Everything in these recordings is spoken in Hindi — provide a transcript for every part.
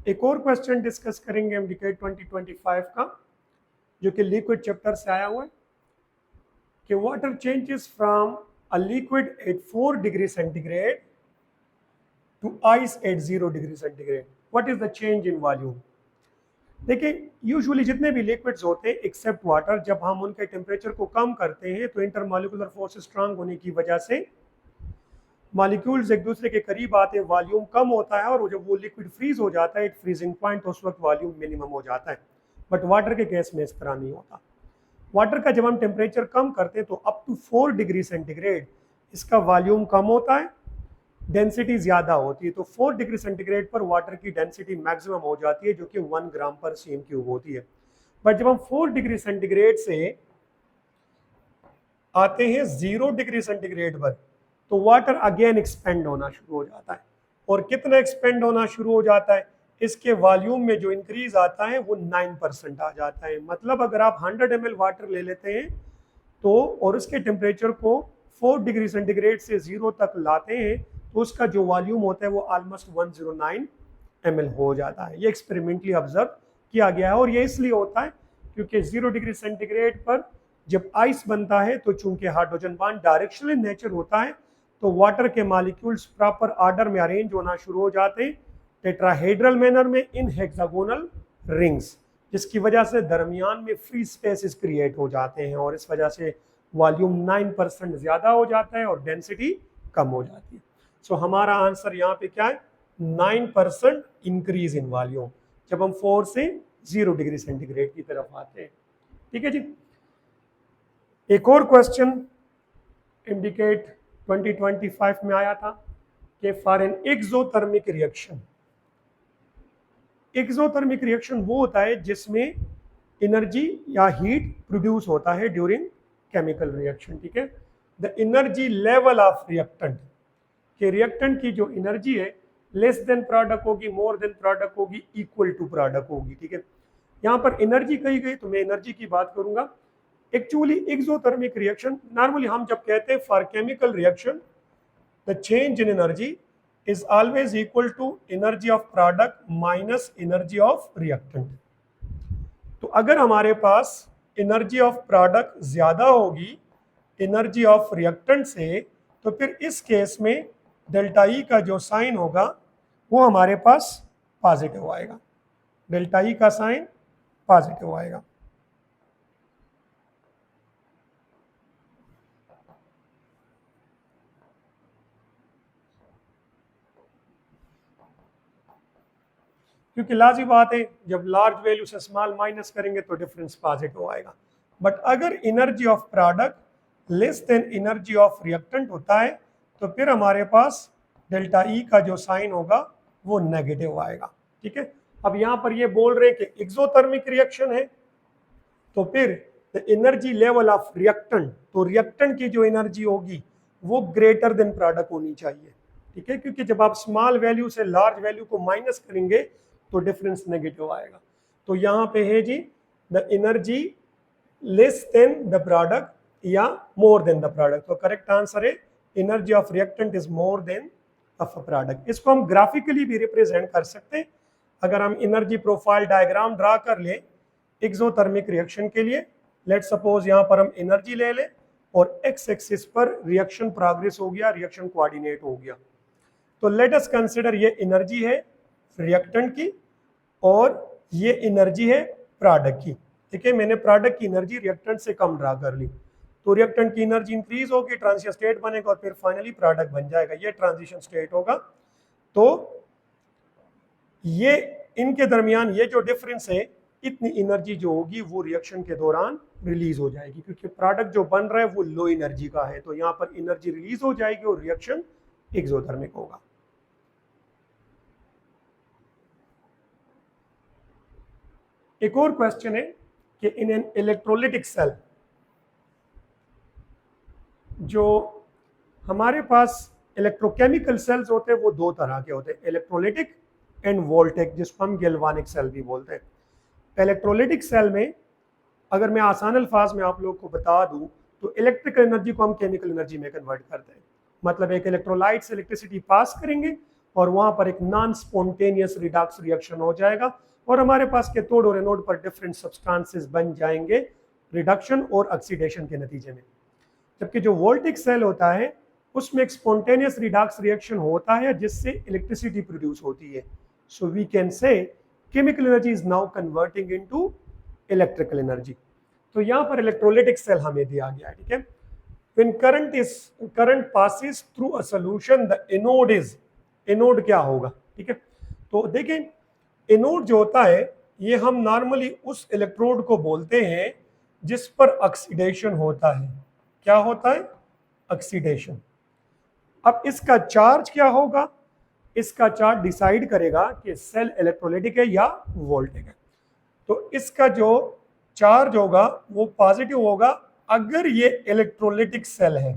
एक और क्वेश्चन डिस्कस करेंगे हम डिकेड 2025 का, जो कि लिक्विड चैप्टर से आया हुआ है कि water changes from a liquid at 4 degree centigrade to ice at 0 degree centigrade. What is the change in volume? देखिए, यूजुअली जितने भी लिक्विड्स होते हैं एक्सेप्ट वाटर, जब हम उनके टेम्परेचर को कम करते हैं तो इंटरमॉलिक्यूलर फोर्स स्ट्रांग होने की वजह से मॉलिक्यूल्स एक दूसरे के करीब आते हैं, वॉल्यूम कम होता है, और जब वो लिक्विड फ्रीज हो जाता है एट फ्रीजिंग पॉइंट तो उस वक्त वॉल्यूम मिनिमम हो जाता है। बट वाटर के केस में इस तरह नहीं होता। वाटर का जब हम टेम्परेचर कम करते हैं तो अप टू 4 डिग्री सेंटीग्रेड इसका वॉल्यूम कम होता है, डेंसिटी ज़्यादा होती है। तो 4 डिग्री सेंटीग्रेड पर वाटर की डेंसिटी मैक्सिमम हो जाती है, जो कि 1 ग्राम पर सीएम क्यूब होती है। बट जब हम 4 डिग्री सेंटीग्रेड से आते हैं 0 डिग्री सेंटीग्रेड पर तो वाटर अगेन एक्सपेंड होना शुरू हो जाता है। और कितना एक्सपेंड होना शुरू हो जाता है? इसके वॉल्यूम में जो इंक्रीज आता है वो 9% आ जाता है। मतलब अगर आप 100 ml वाटर ले लेते हैं तो और उसके टेम्परेचर को 4 डिग्री सेंटीग्रेड से 0 तक लाते हैं तो उसका जो वॉल्यूम होता है वो ऑलमोस्ट 109 ml हो जाता है। ये एक्सपेरिमेंटली ऑब्जर्व किया गया है, और ये इसलिए होता है क्योंकि 0 डिग्री सेंटीग्रेड पर जब आइस बनता है तो चूंकि hydrogen bond directional in nature होता है तो वाटर के मॉलिक्यूल्स प्रॉपर ऑर्डर में अरेंज होना शुरू हो जाते हैं टेट्राहेड्रल मैनर में इन हेक्सागोनल रिंग्स, जिसकी वजह से दरमियान में फ्री स्पेसेस क्रिएट हो जाते हैं, और इस वजह से वॉल्यूम 9% ज़्यादा हो जाता है और डेंसिटी कम हो जाती है। सो हमारा आंसर यहाँ पे क्या है? 9% इंक्रीज इन वॉल्यूम जब हम 4 से 0 डिग्री सेंटीग्रेड की तरफ आते हैं। ठीक है जी। एक और क्वेश्चन इंडिकेट 2025 में आया था कि for an exothermic reaction, exothermic reaction वो होता है जिसमें एनर्जी या हीट प्रोड्यूस होता है ड्यूरिंग केमिकल रिएक्शन। ठीक है। The energy level of reactant, कि रिएक्टेंट की जो एनर्जी है लेस देन प्रोडक्ट होगी, मोर देन प्रोडक्ट होगी, इक्वल टू प्रोडक्ट होगी। ठीक है। यहाँ पर एनर्जी कही गई तो मैं एनर्जी की बात करूंगा। एक्चुअली एक्सोथर्मिक रिएक्शन नॉर्मली हम जब कहते हैं for chemical reaction the change in energy is always equal to energy of product minus energy of reactant। तो अगर हमारे पास एनर्जी ऑफ प्रोडक्ट ज्यादा होगी एनर्जी ऑफ रिएक्टेंट से तो फिर इस केस में डेल्टा ई का जो साइन होगा वो हमारे पास पॉजिटिव आएगा। डेल्टा ई का साइन पॉजिटिव आएगा। क्योंकि लाजी बात है जब लार्ज वैल्यू से स्मॉल माइनस करेंगे तो डिफरेंस पॉजिटिव आएगा। बट अगर energy of product less than energy of reactant होता है तो फिर हमारे पास डेल्टा ई का जो साइन होगा वो नेगेटिव आएगा। ठीक है। अब यहाँ पर ये बोल रहे हैं कि एक्सोथर्मिक रिएक्शन है तो फिर the energy level of reactant, तो रिएक्टेंट की जो एनर्जी होगी वो ग्रेटर देन प्रोडक्ट होनी चाहिए। ठीक है। क्योंकि जब आप स्मॉल वैल्यू से लार्ज वैल्यू को माइनस करेंगे तो डिफरेंस नेगेटिव आएगा। तो यहाँ पे है जी the energy less than the product या मोर देन द प्रोडक्ट। तो करेक्ट आंसर है energy of reactant is more than of a product. इसको हम ग्राफिकली भी रिप्रेजेंट कर सकते हैं। अगर हम एनर्जी प्रोफाइल डायग्राम ड्रा कर लें एक्सोथर्मिक रिएक्शन के लिए, लेट सपोज यहाँ पर हम एनर्जी ले लें और एक्स एक्सिस पर रिएक्शन प्रोग्रेस हो गया, रिएक्शन कोऑर्डिनेट हो गया। तो लेट अस कंसिडर ये एनर्जी है रिएक्टेंट की और ये एनर्जी है प्रोडक्ट की। ठीक है। मैंने प्रोडक्ट की एनर्जी रिएक्टेंट से कम ड्रा कर ली तो रिएक्टेंट की एनर्जी इंक्रीज होगी, ट्रांजिशन स्टेट बनेगा और फिर फाइनली प्रोडक्ट बन जाएगा। ये ट्रांजिशन स्टेट होगा। तो ये इनके दरमियान ये जो डिफरेंस है इतनी एनर्जी जो होगी वो रिएक्शन के दौरान रिलीज हो जाएगी, क्योंकि प्रोडक्ट जो बन रहा है वो लो एनर्जी का है। तो यहाँ पर एनर्जी रिलीज हो जाएगी और रिएक्शन एक्सोथर्मिक होगा। एक और क्वेश्चन है कि इन एन इलेक्ट्रोलिटिक सेल, जो हमारे पास इलेक्ट्रोकेमिकल सेल्स होते हैं वो दो तरह के होते हैं, इलेक्ट्रोलिटिक एंड वोल्टेक, जिसको हम गैल्वानिक सेल भी बोलते हैं। इलेक्ट्रोलिटिक सेल में अगर मैं आसान अल्फाज में आप लोग को बता दूं तो इलेक्ट्रिकल एनर्जी को हम केमिकल एनर्जी में कन्वर्ट करते हैं। मतलब एक इलेक्ट्रोलाइट से इलेक्ट्रिसिटी पास करेंगे और वहां पर एक नॉन स्पॉन्टेनियस रिडॉक्स रिएक्शन हो जाएगा और हमारे पास कैथोड और एनोड पर डिफरेंट सब्सटेंसेस बन जाएंगे रिडक्शन और ऑक्सीडेशन के नतीजे में। जबकि जो वोल्टिक सेल होता है उसमें एक स्पॉन्टेनियस रिडॉक्स रिएक्शन होता है जिससे इलेक्ट्रिसिटी प्रोड्यूस होती है। So we can say chemical energy is now converting into electrical energy. तो यहाँ पर इलेक्ट्रोलिटिक सेल हमें दिया गया है, ठीक है। When current passes through a solution, the anode is, anode क्या होगा, ठीक है। तो देखें एनोड जो होता है ये हम नॉर्मली उस इलेक्ट्रोड को बोलते हैं जिस पर ऑक्सीडेशन होता है। क्या होता है? ऑक्सीडेशन। अब इसका चार्ज क्या होगा? इसका चार्ज डिसाइड करेगा कि सेल इलेक्ट्रोलाइटिक है या वोल्टिक है। तो इसका जो चार्ज होगा वो पॉजिटिव होगा अगर ये इलेक्ट्रोलाइटिक सेल है।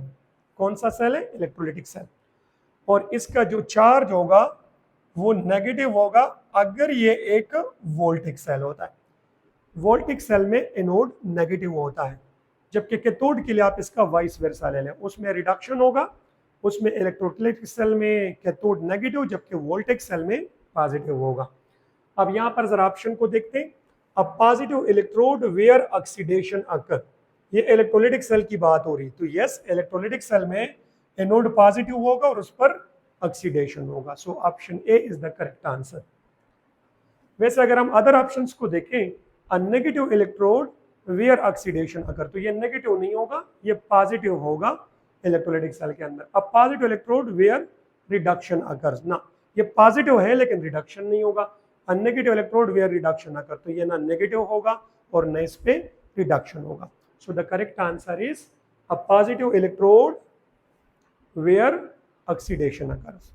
कौन सा सेल है? Electrolytic cell. और इसका जो चार्ज होगा वो नेगेटिव होगा अगर ये एक वोल्टिक सेल होता है। वोल्टिक सेल में एनोड नेगेटिव होता है, जबकि कैथोड के लिए आप इसका वाइस वर्सा ले लें, उसमें रिडक्शन होगा, उसमें इलेक्ट्रोलाइटिक सेल में कैथोड नेगेटिव जबकि वोल्टिक सेल में पॉजिटिव होगा। अब यहाँ पर जरा ऑप्शन को देखते हैं। A positive electrode where oxidation occur, ये इलेक्ट्रोलाइटिक सेल की बात हो रही, तो यस इलेक्ट्रोलाइटिक सेल में एनोड पॉजिटिव होगा और उस पर ऑक्सीडेशन होगा। So option A is the correct answer. वैसे अगर हम अदर ऑप्शंस को देखें, a negative electrode where oxidation occur, तो ये नेगेटिव नहीं होगा, ये पॉजिटिव होगा इलेक्ट्रोलाइटिक सेल के अंदर। अब positive electrode where reduction occurs, ना ये पॉजिटिव है लेकिन रिडक्शन नहीं होगा। A negative electrode where reduction occur, तो ये ना नेगेटिव होगा और न इस पे रिडक्शन होगा। So the correct answer is a positive electrode where oxidation occurs.